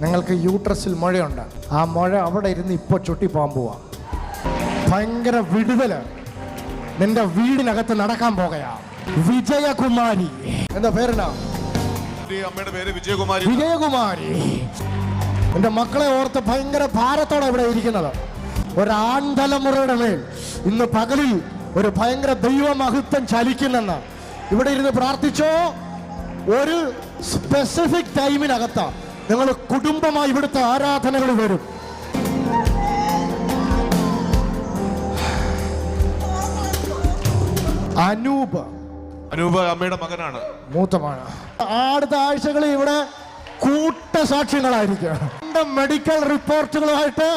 നിങ്ങൾക്ക് യൂട്രസിൽ മുഴയുണ്ട്. ആ മുഴ അവിടെ ഇരുന്ന് ഇപ്പോൾ ചൊട്ടിപ്പോകാൻ പോവാ. ഭയങ്കര വിടുതല് നിന്റെ വീടിനകത്ത് നടക്കാൻ പോകയാ. വിജയകുമാരി, എന്താ പേരെന്നാ? അമ്മയുടെ പേര് വിജയകുമാരി. വിജയകുമാരി, എന്റെ മക്കളെ ഓർത്ത് ഭയങ്കര ഭാരത്തോടെ ഇവിടെ ഇരിക്കുന്നത്. ഒരാൺതലമുറയുടെ മേൽ ഇന്ന് പകലിൽ ഒരു ഭയങ്കര ദൈവമഹത്വം ചലിക്കുന്നെന്ന് ഇവിടെ ഇരുന്ന് പ്രാർത്ഥിച്ചോ. ഒരു സ്പെസിഫിക് ടൈമിനകത്ത് നിങ്ങൾ കുടുംബമായി ഇവിടുത്തെ ആരാധനകൾ വരും. അനൂപ് അമ്മയുടെ മകനാണ്, മൂത്തമാണ്. അടുത്ത ആഴ്ചകളിൽ ഇവിടെ കൂട്ടസാക്ഷ്യങ്ങളായിരിക്കും. മെഡിക്കൽ റിപ്പോർട്ടുകളുമായിട്ട്.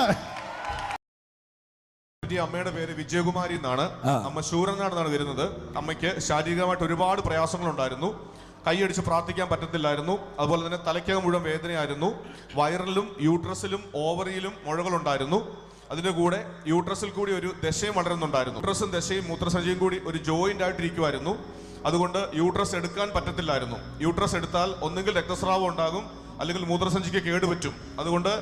അമ്മയുടെ പേര് വിജയകുമാരി എന്നാണ്. അമ്മ ശൂരനാടെന്നാണ് വരുന്നത്. അമ്മയ്ക്ക് ശാരീരികമായിട്ട് ഒരുപാട് പ്രയാസങ്ങളുണ്ടായിരുന്നു. കൈയടിച്ച് പ്രാർത്ഥിക്കാൻ പറ്റത്തില്ലായിരുന്നു. അതുപോലെ തന്നെ തലയ്ക്കകം മുഴുവൻ വേദനയായിരുന്നു. വയറിലും യൂട്രസിലും ഓവറിയിലും മുഴകളുണ്ടായിരുന്നു. അതിന്റെ കൂടെ യൂട്രസിൽ കൂടി ഒരു ദശയും വളരുന്നുണ്ടായിരുന്നു. യൂട്രസും ദശയും മൂത്രസഞ്ചിയും കൂടി ഒരു ജോയിന്റ് ആയിട്ടിരിക്കുമായിരുന്നു. അതുകൊണ്ട് യൂട്രസ് എടുക്കാൻ പറ്റത്തില്ലായിരുന്നു. യൂട്രസ് എടുത്താൽ ഒന്നുകിൽ രക്തസ്രാവം ഉണ്ടാകും, അല്ലെങ്കിൽ മൂത്രസഞ്ചിക്ക് കേടുപറ്റും. അതുകൊണ്ട്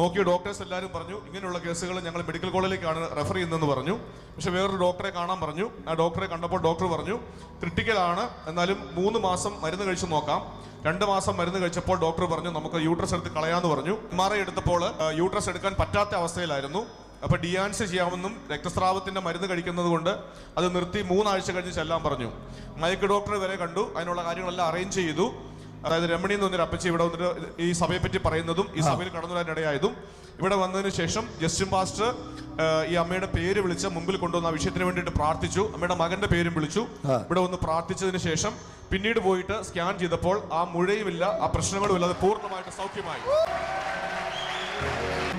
നോക്കിയ ഡോക്ടേഴ്സ് എല്ലാവരും പറഞ്ഞു, ഇങ്ങനെയുള്ള കേസുകൾ ഞങ്ങൾ മെഡിക്കൽ കോളേജിലേക്കാണ് റെഫർ ചെയ്യുന്നതെന്ന് പറഞ്ഞു. പക്ഷെ വേറൊരു ഡോക്ടറെ കാണാൻ പറഞ്ഞു. ആ ഡോക്ടറെ കണ്ടപ്പോൾ ഡോക്ടർ പറഞ്ഞു ക്രിട്ടിക്കലാണ്, എന്നാലും 3 മാസം മരുന്ന് കഴിച്ച് നോക്കാം. 2 മാസം മരുന്ന് കഴിച്ചപ്പോൾ ഡോക്ടർ പറഞ്ഞു നമുക്ക് യൂട്രസ് എടുത്ത് കളയാമെന്ന് പറഞ്ഞു. MRI എടുത്തപ്പോൾ യൂട്രസ് എടുക്കാൻ പറ്റാത്ത അവസ്ഥയിലായിരുന്നു. അപ്പോൾ ഡിയാൻസ് ചെയ്യാമെന്നും രക്തസ്രാവത്തിന്റെ മരുന്ന് കഴിക്കുന്നത് കൊണ്ട് അത് നിർത്തി 3 ആഴ്ച കഴിഞ്ഞ് ചെല്ലാൻ പറഞ്ഞു. മയക്ക് ഡോക്ടറെ വരെ കണ്ടു. അതിനുള്ള കാര്യങ്ങളെല്ലാം അറേഞ്ച് ചെയ്തു. അതായത് രമണി എന്ന് പറഞ്ഞൊരു അപ്പച്ചി ഇവിടെ വന്നിട്ട് ഈ സഭയെ പറ്റി പറയുന്നതും ഈ സഭയിൽ കടന്നു വരാനിടയായതും, ഇവിടെ വന്നതിന് ശേഷം ജസ്റ്റിൻ പാസ്റ്റർ ഈ അമ്മയുടെ പേര് വിളിച്ച് മുമ്പിൽ കൊണ്ടുവന്ന ആ വിഷയത്തിന് വേണ്ടിയിട്ട് പ്രാർത്ഥിച്ചു. അമ്മയുടെ മകന്റെ പേരും വിളിച്ചു. ഇവിടെ വന്ന് പ്രാർത്ഥിച്ചതിന് ശേഷം പിന്നീട് പോയിട്ട് സ്കാൻ ചെയ്തപ്പോൾ ആ മുഴയുമില്ല, ആ പ്രശ്നങ്ങളും ഇല്ല, അത് പൂർണ്ണമായിട്ട് സൗഖ്യമായി.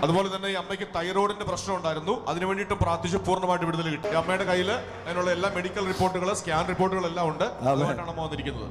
അതുപോലെ തന്നെ ഈ അമ്മയ്ക്ക് തൈറോയിഡിന്റെ പ്രശ്നം ഉണ്ടായിരുന്നു. അതിനു വേണ്ടിയിട്ട് പ്രാർത്ഥിച്ചു, പൂർണ്ണമായിട്ട് വിടുതൽ കിട്ടി. അമ്മയുടെ കയ്യിൽ അതിനുള്ള എല്ലാ മെഡിക്കൽ റിപ്പോർട്ടുകൾ, സ്കാൻ റിപ്പോർട്ടുകളെല്ലാം ഉണ്ട്. അതുമായിട്ടാണ് അമ്മ വന്നിരിക്കുന്നത്.